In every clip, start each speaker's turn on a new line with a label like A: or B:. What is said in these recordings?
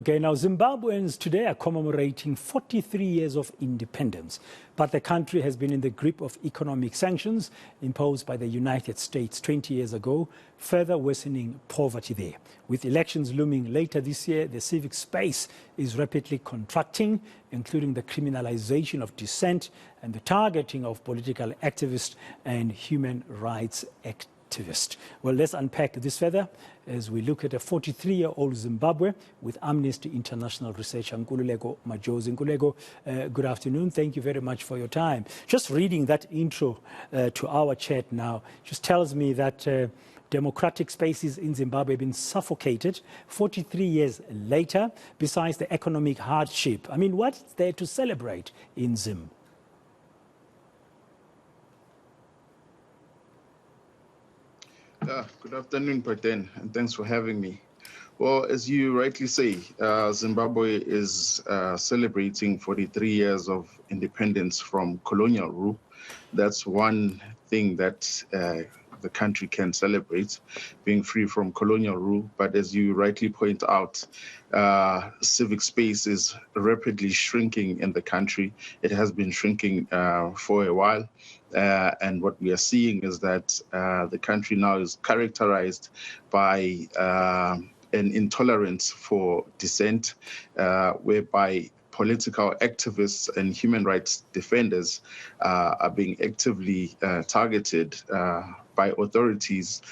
A: Okay, now Zimbabweans today are commemorating 43 years of independence, but the country has been in the grip of economic sanctions imposed by the United States 20 years ago, further worsening poverty there. With elections looming later this year, the civic space is rapidly contracting, including the criminalization of dissent and the targeting of political activists and human rights activists. Well, let's unpack this further as we look at a 43-year-old Zimbabwe with Amnesty International Researcher Nkululeko Majozi. Nkululeko, good afternoon. Thank you very much for your time. Just reading that intro to our chat now just tells me that democratic spaces in Zimbabwe have been suffocated 43 years later, besides the economic hardship. I mean, what's there to celebrate in Zim?
B: Good afternoon, Paten, and thanks for having me. Well, as you rightly say, Zimbabwe is celebrating 43 years of independence from colonial rule. That's one thing that the country can celebrate, being free from colonial rule. But as you rightly point out, civic space is rapidly shrinking in the country. It has been shrinking for a while. And what we are seeing is that the country now is characterized by an intolerance for dissent, whereby political activists and human rights defenders are being actively targeted by authorities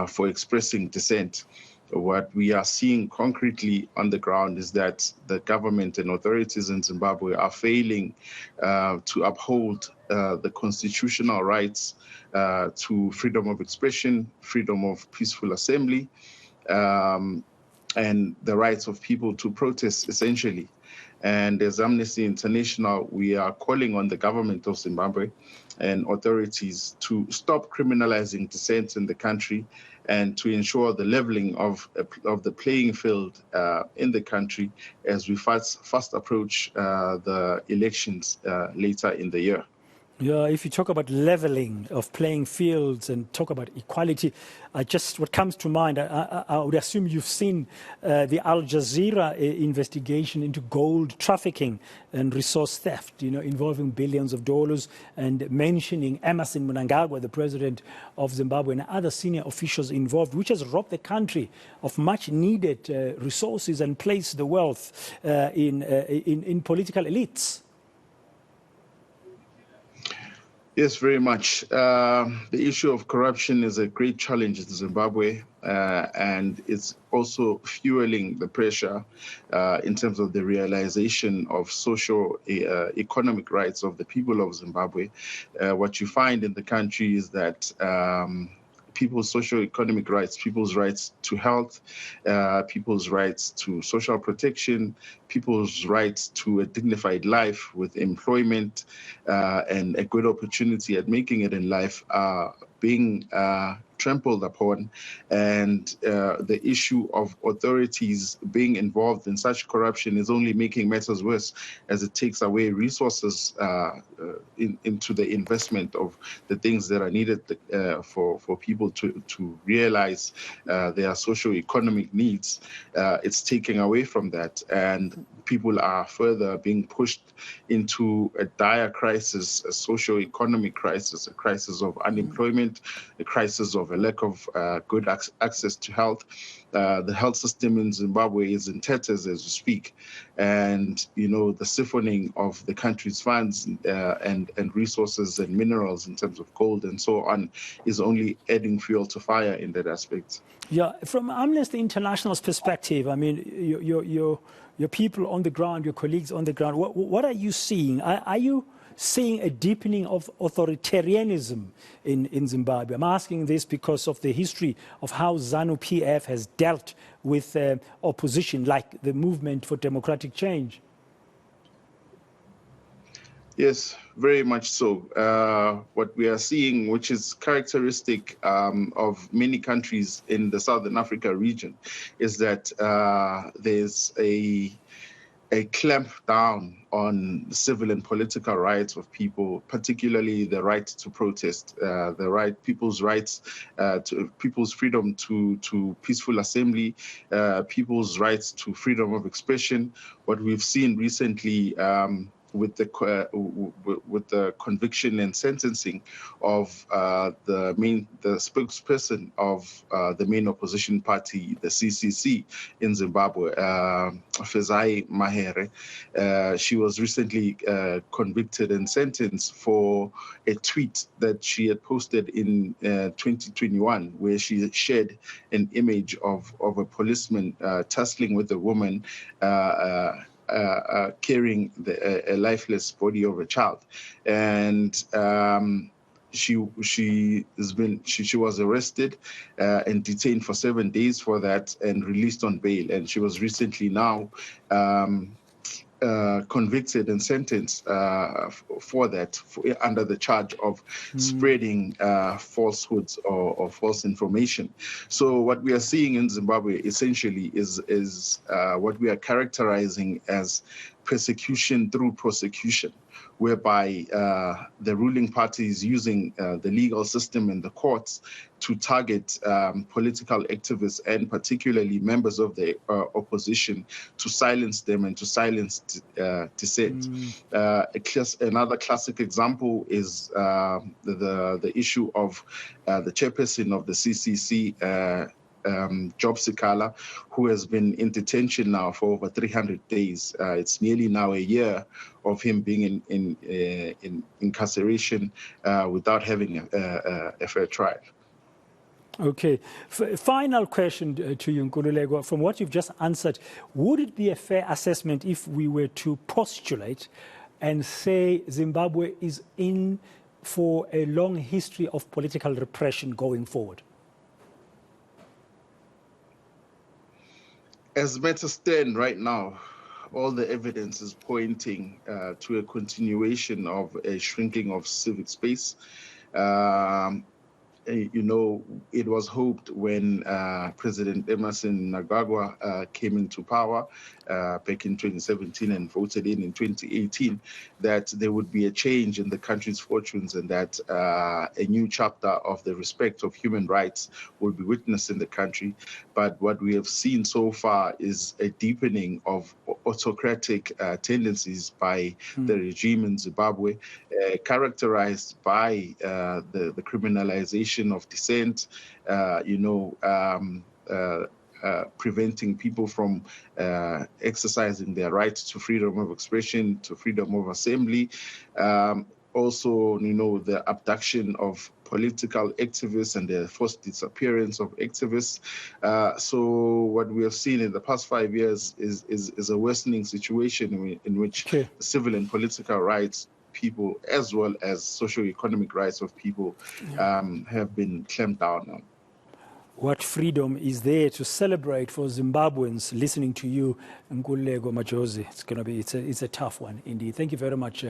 B: for expressing dissent. What we are seeing concretely on the ground is that the government and authorities in Zimbabwe are failing to uphold the constitutional rights to freedom of expression, freedom of peaceful assembly, and the rights of people to protest, essentially. And as Amnesty International, we are calling on the government of Zimbabwe and authorities to stop criminalizing dissent in the country and to ensure the leveling of the playing field in the country as we fast approach the elections later in the year.
A: Yeah, if you talk about leveling of playing fields and talk about equality, what comes to mind, I would assume you've seen the Al Jazeera investigation into gold trafficking and resource theft, involving billions of dollars, and mentioning Emmerson Mnangagwa, the president of Zimbabwe, and other senior officials involved, which has robbed the country of much needed resources and placed the wealth in political elites.
B: Yes, very much. The issue of corruption is a great challenge in Zimbabwe, and it's also fueling the pressure in terms of the realization of social economic rights of the people of Zimbabwe. What you find in the country is that people's socio-economic rights, people's rights to health, people's rights to social protection, people's rights to a dignified life with employment and a good opportunity at making it in life are being trampled upon, and the issue of authorities being involved in such corruption is only making matters worse, as it takes away resources into the investment of the things that are needed for people to realize their socio-economic needs. It's taking away from that, and people are further being pushed into a dire crisis, a socio-economic crisis, a crisis of unemployment, a crisis of a lack of good access to health. The health system in Zimbabwe is in tatters as we speak, and the siphoning of the country's funds and resources and minerals in terms of gold and so on is only adding fuel to fire in that aspect.
A: Yeah, from Amnesty International's perspective, I mean, your people on the ground, your colleagues on the ground, what are you seeing? Are you seeing a deepening of authoritarianism in Zimbabwe? I'm asking this because of the history of how ZANU-PF has dealt with opposition, like the Movement for Democratic Change.
B: Yes, very much so. What we are seeing, which is characteristic of many countries in the Southern Africa region, is that there's a a clamp down on civil and political rights of people, particularly the right to protest, people's rights, to people's freedom to peaceful assembly, people's rights to freedom of expression. What we've seen recently with the conviction and sentencing of the spokesperson of the main opposition party, the CCC in Zimbabwe, Fezai Mahere. She was recently convicted and sentenced for a tweet that she had posted in 2021, where she shared an image of a policeman tussling with a woman carrying a lifeless body of a child, and she was arrested and detained for 7 days for that, and released on bail. And she was recently now convicted and sentenced for that, under the charge of spreading falsehoods or false information. So what we are seeing in Zimbabwe essentially is what we are characterizing as persecution through prosecution, whereby the ruling party is using the legal system and the courts to target political activists and particularly members of the opposition, to silence them and to silence dissent. Another classic example is the issue of the chairperson of the CCC, Job Sikala, who has been in detention now for over 300 days. It's nearly now a year of him being in incarceration without having a fair trial.
A: Okay. Final question to you, Nkululeko. From what you've just answered, would it be a fair assessment if we were to postulate and say Zimbabwe is in for a long history of political repression going forward?
B: As matters stand right now, all the evidence is pointing to a continuation of a shrinking of civic space. You know, it was hoped when President Emerson Mnangagwa came into power back in 2017 and voted in 2018, that there would be a change in the country's fortunes, and that a new chapter of the respect of human rights will be witnessed in the country. But what we have seen so far is a deepening of autocratic tendencies by the regime in Zimbabwe, characterized by the criminalization of dissent, preventing people from exercising their rights to freedom of expression, to freedom of assembly. Also, the abduction of political activists and the forced disappearance of activists. So what we have seen in the past 5 years is a worsening situation in which civil and political rights people, as well as socio-economic rights of people, have been clamped down on.
A: What freedom is there to celebrate for Zimbabweans? Listening to you, Nkululeko Majozi, it's a tough one indeed. Thank you very much,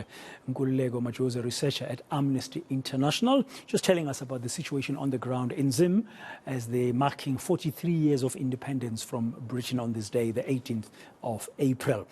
A: Nkululeko Majozi, researcher at Amnesty International, just telling us about the situation on the ground in Zim as they're marking 43 years of independence from Britain on this day, the 18th of April.